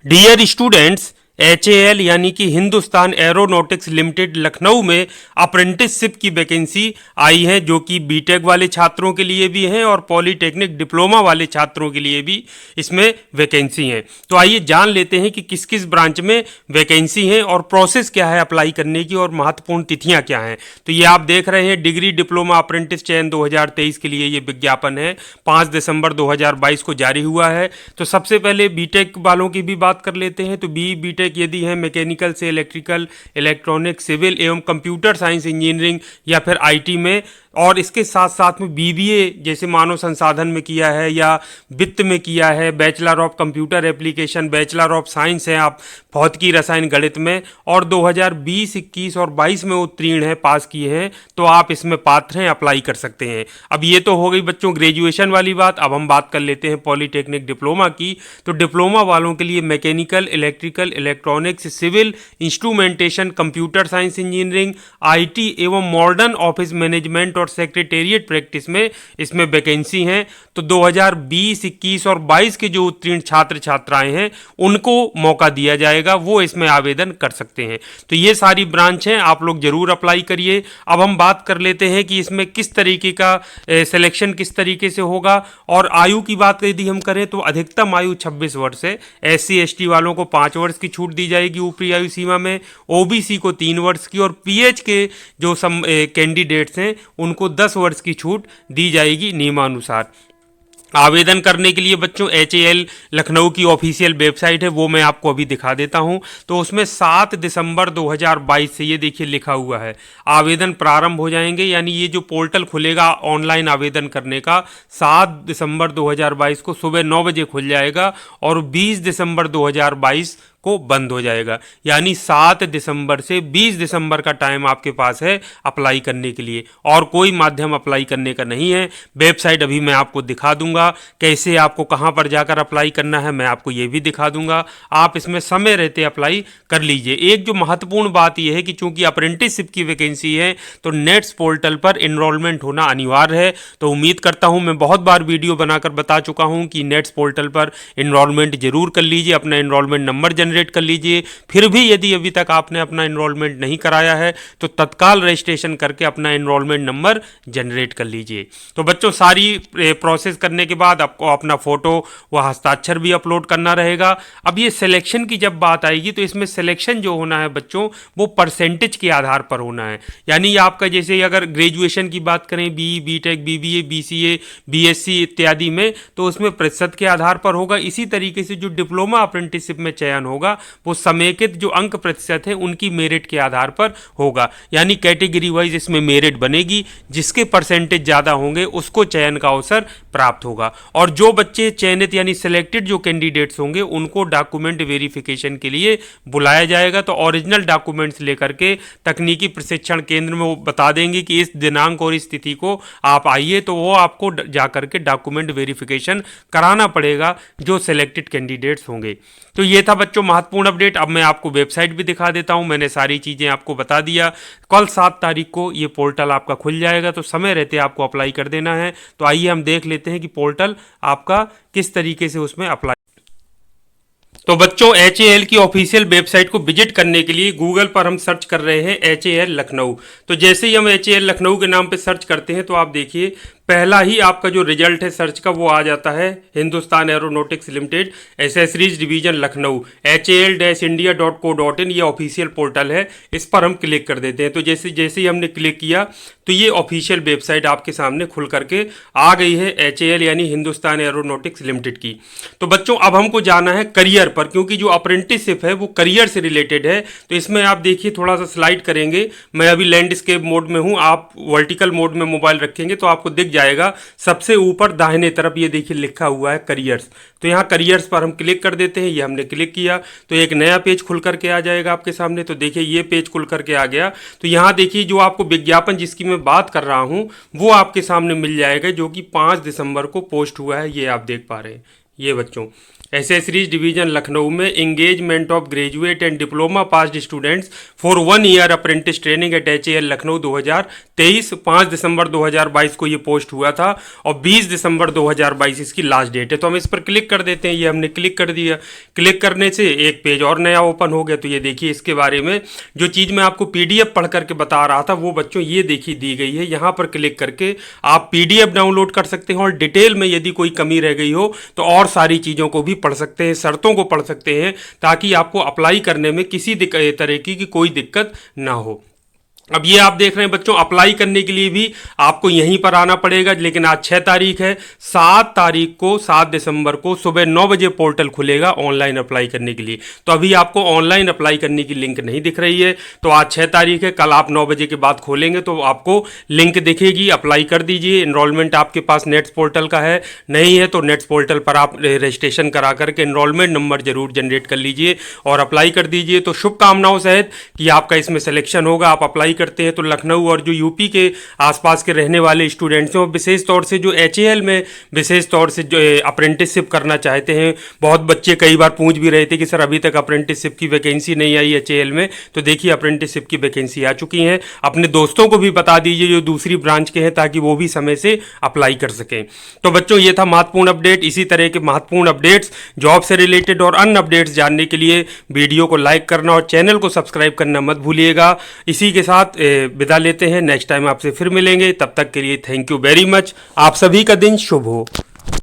Dear students, HAL यानी कि Hindustan aeronautics limited Lucknow में अप्रेंटिसशिप की वैकेंसी आई है, जो कि बीटेक वाले छात्रों के लिए भी है और पॉलीटेक्निक डिप्लोमा वाले छात्रों के लिए भी इसमें वैकेंसी है। तो आइए जान लेते हैं कि किस किस ब्रांच में वैकेंसी है और प्रोसेस क्या है अप्लाई करने की और महत्वपूर्ण तिथियां क्या हैं। तो ये आप देख रहे हैं डिग्री डिप्लोमा अप्रेंटिस चयन 2023 के लिए ये विज्ञापन है, 5 दिसंबर 2022 को जारी हुआ है। तो सबसे पहले बीटेक वालों की भी बात कर लेते हैं। तो बीटेक यदि है मैकेनिकल से इलेक्ट्रिकल, इलेक्ट्रॉनिक, सिविल एवं कंप्यूटर साइंस इंजीनियरिंग या फिर आईटी में, और इसके साथ साथ में बीबीए जैसे मानव संसाधन में किया है या वित्त में किया है, bachelor of computer application, bachelor of science है आप भौतिकी रसायन गणित में, और 2020, 21 और 22 में उत्तीर्ण है, पास किए हैं, तो आप इसमें पात्र हैं, अप्लाई कर सकते हैं। अब ये तो हो गई बच्चों ग्रेजुएशन वाली बात। अब हम बात कर लेते हैं पॉलीटेक्निक डिप्लोमा की। तो डिप्लोमा वालों के लिए mechanical, electrical, electronics, civil, instrumentation, computer science engineering, IT एवं मॉडर्न ऑफिस मैनेजमेंट और सेक्रेटेरिएट प्रैक्टिस में इसमें वैकेंसी हैं। तो 2020, 21 और 22 के जो उत्तीर्ण छात्र छात्राएं हैं उनको मौका दिया जाएगा, वो इसमें आवेदन कर सकते हैं। तो ये सारी ब्रांच हैं, आप लोग जरूर अप्लाई करिए। अब हम बात कर लेते हैं कि इसमें किस तरीके का सिलेक्शन किस तरीके से होगा। और आयु की बात यदि हम करें तो अधिकतम आयु 26 वर्ष है। SC ST वालों को 5 वर्ष की छूट दी जाएगी ऊपरी आयु सीमा में, OBC को 3 वर्ष की, और PH के जो कैंडिडेट्स हैं उनको 10 वर्ष की छूट दी जाएगी नियमानुसार। आवेदन करने के लिए बच्चों HAL लखनऊ की ऑफिशियल वेबसाइट है, वो मैं आपको अभी दिखा देता हूं। तो उसमें 7 दिसंबर 2022 से ये देखिए लिखा हुआ है आवेदन प्रारंभ हो जाएंगे, यानी ये जो पोर्टल खुलेगा ऑनलाइन आवेदन करने का 7 दिसंबर 2022 को सुबह 9 बजे खुल जाएगा और 20 दिसंबर 2022 को बंद हो जाएगा। यानी 7 दिसंबर से 20 दिसंबर का टाइम आपके पास है अप्लाई करने के लिए, और कोई माध्यम अप्लाई करने का नहीं है। वेबसाइट अभी मैं आपको दिखा दूंगा, कैसे आपको कहां पर जाकर अप्लाई करना है मैं आपको ये भी दिखा दूंगा। आप इसमें समय रहते अप्लाई कर लीजिए। एक जो महत्वपूर्ण बात यह है कि चूंकि अप्रेंटिसशिप की वैकेंसी है तो नेट्स पोर्टल पर इनरोलमेंट होना अनिवार्य है। तो उम्मीद करता हूं, मैं बहुत बार वीडियो बनाकर बता चुका हूं कि नेट्स पोर्टल पर इनरोलमेंट जरूर कर लीजिए, अपना इनरोलमेंट नंबर जनरेट कर लीजिए। फिर भी यदि अभी तक आपने अपना एनरोलमेंट नहीं कराया है तो तत्काल रजिस्ट्रेशन करके अपना एनरोलमेंट नंबर जनरेट कर लीजिए। तो बच्चों सारी प्रोसेस करने के बाद आपको अपना फोटो व हस्ताक्षर भी अपलोड करना रहेगा। अब ये सिलेक्शन की जब बात आएगी तो इसमें सिलेक्शन जो होना है बच्चों वो परसेंटेज के आधार पर होना है। यानी आपका जैसे अगर ग्रेजुएशन की बात करें BE, BTech, BBA, BCA, BSc इत्यादि में, तो उसमें प्रतिशत के आधार पर होगा। इसी तरीके से जो डिप्लोमा अप्रेंटिसशिप में चयन होगा वो समेकित जो अंक प्रतिशत है उनकी मेरिट के आधार पर होगा। यानी कैटेगरी वाइज इसमें मेरिट बनेगी, जिसके परसेंटेज ज़्यादा होंगे उसको चयन का अवसर प्राप्त होगा। और जो बच्चे चयनित यानी सिलेक्टेड जो कैंडिडेट्स होंगे उनको डॉक्यूमेंट वेरिफिकेशन के लिए बुलाया जाएगा। तो ओरिजिनल डॉक्यूमेंट्स लेकर के तकनीकी प्रशिक्षण केंद्र में वो बता देंगे कि इस दिनांक और इस तिथि को आप आइए, तो वो आपको जाकर के डॉक्यूमेंट वेरिफिकेशन कराना पड़ेगा जो सिलेक्टेड कैंडिडेट्स होंगे। तो ये था बच्चों महत्वपूर्ण अपडेट। अब मैं आपको वेबसाइट भी दिखा देता हूं, मैंने सारी चीज़ें आपको बता दिया। कल 7 तारीख को ये पोर्टल आपका खुल जाएगा, तो समय रहते आपको अप्लाई कर देना है। तो आइए हम देख लेते हैं कि पोर्टल आपका किस तरीके से उसमें अप्लाई। तो बच्चों HAL की ऑफिशियल वेबसाइट को विजिट करने के लिए गूगल पर हम सर्च कर रहे हैं HAL लखनऊ। तो जैसे ही हम HAL लखनऊ के नाम पे सर्च करते हैं तो आप देखिए पहला ही आपका जो रिजल्ट है सर्च का वो आ जाता है Hindustan aeronautics limited accessories division Lucknow HAL-India.co.in, ये ऑफिशियल पोर्टल है। इस पर हम क्लिक कर देते हैं। तो जैसे जैसे ही हमने क्लिक किया तो ये ऑफिशियल वेबसाइट आपके सामने खुल करके आ गई है HAL यानी हिंदुस्तान एरोनॉटिक्स लिमिटेड की। तो बच्चों अब हमको जाना है करियर पर, क्योंकि जो अप्रेंटिसशिप है वो करियर से रिलेटेड है। तो इसमें आप देखिए थोड़ा सा स्लाइड करेंगे, मैं अभी लैंडस्केप मोड में हूँ, आप वर्टिकल मोड में मोबाइल रखेंगे तो आपको दिख जाएगा सबसे ऊपर दाहिने तरफ ये देखिए लिखा हुआ है करियर्स। तो यहाँ करियर्स पर हम क्लिक कर देते हैं। ये हमने क्लिक किया तो एक नया पेज खुल करके आ जाएगा आपके सामने। तो देखिए ये पेज खुल करके आ गया। तो यहाँ देखिए जो आपको विज्ञापन जिसकी मैं बात कर रहा हूँ वो आपके सामने मिल जाएगा, जो कि 5 दिसंबर को पोस्ट हुआ है, ये आप देख पा रहे हैं। ये बच्चों एसेसरीज डिवीजन लखनऊ में engagement of graduate and diploma passed students for 1 year apprentice training at HAL Lucknow 2023 5 दिसंबर 2022 को ये पोस्ट हुआ था और 20 दिसंबर 2022 इसकी लास्ट डेट है। तो हम इस पर क्लिक कर देते हैं। ये हमने क्लिक कर दिया। क्लिक करने से एक पेज और नया ओपन हो गया। तो ये देखिए, इसके बारे में जो चीज़ मैं आपको पीडीएफ पढ़ करके बता रहा था वो बच्चों ये देखिए दी गई है। यहाँ पर क्लिक करके आप पीडीएफ डाउनलोड कर सकते हैं और डिटेल में यदि कोई कमी रह गई हो तो और सारी चीज़ों को भी पढ़ सकते हैं, शर्तों को पढ़ सकते हैं, ताकि आपको अप्लाई करने में किसी तरह की कोई दिक्कत ना हो। अब ये आप देख रहे हैं बच्चों, अप्लाई करने के लिए भी आपको यहीं पर आना पड़ेगा। लेकिन आज 6 तारीख है, 7 तारीख को 7 दिसंबर को सुबह 9 बजे पोर्टल खुलेगा ऑनलाइन अप्लाई करने के लिए। तो अभी आपको ऑनलाइन अप्लाई करने की लिंक नहीं दिख रही है। तो आज 6 तारीख है, कल आप 9 बजे के बाद खोलेंगे तो आपको लिंक दिखेगी। अप्लाई कर दीजिए। इनरोलमेंट आपके पास नेट्स पोर्टल का है, नहीं है तो नेट्स पोर्टल पर आप रजिस्ट्रेशन करा करके इनरोलमेंट नंबर जरूर जनरेट कर लीजिए और अप्लाई कर दीजिए। तो शुभकामनाओं सहित कि आपका इसमें सिलेक्शन होगा। आप अप्लाई करते हैं तो लखनऊ और जो यूपी के आसपास के रहने वाले स्टूडेंट्स हैं, विशेष तौर से जो एचएएल में विशेष तौर से जो अप्रेंटिसशिप करना चाहते हैं, बहुत बच्चे कई बार पूछ भी रहे थे कि सर अभी तक अप्रेंटिसशिप की वैकेंसी नहीं आई एचएएल में। तो देखिए, अप्रेंटिसशिप की वैकेंसी आ चुकी है। अपने दोस्तों को भी बता दीजिए जो दूसरी ब्रांच के हैं, ताकि वो भी समय से अप्लाई कर सकें। तो बच्चों, ये था महत्वपूर्ण अपडेट। इसी तरह के महत्वपूर्ण अपडेट्स, जॉब से रिलेटेड और अन्य अपडेट्स जानने के लिए वीडियो को लाइक करना और चैनल को सब्सक्राइब करना मत भूलिएगा। इसी के साथ विदा लेते हैं। नेक्स्ट टाइम आपसे फिर मिलेंगे। तब तक के लिए थैंक यू वेरी मच। आप सभी का दिन शुभ हो।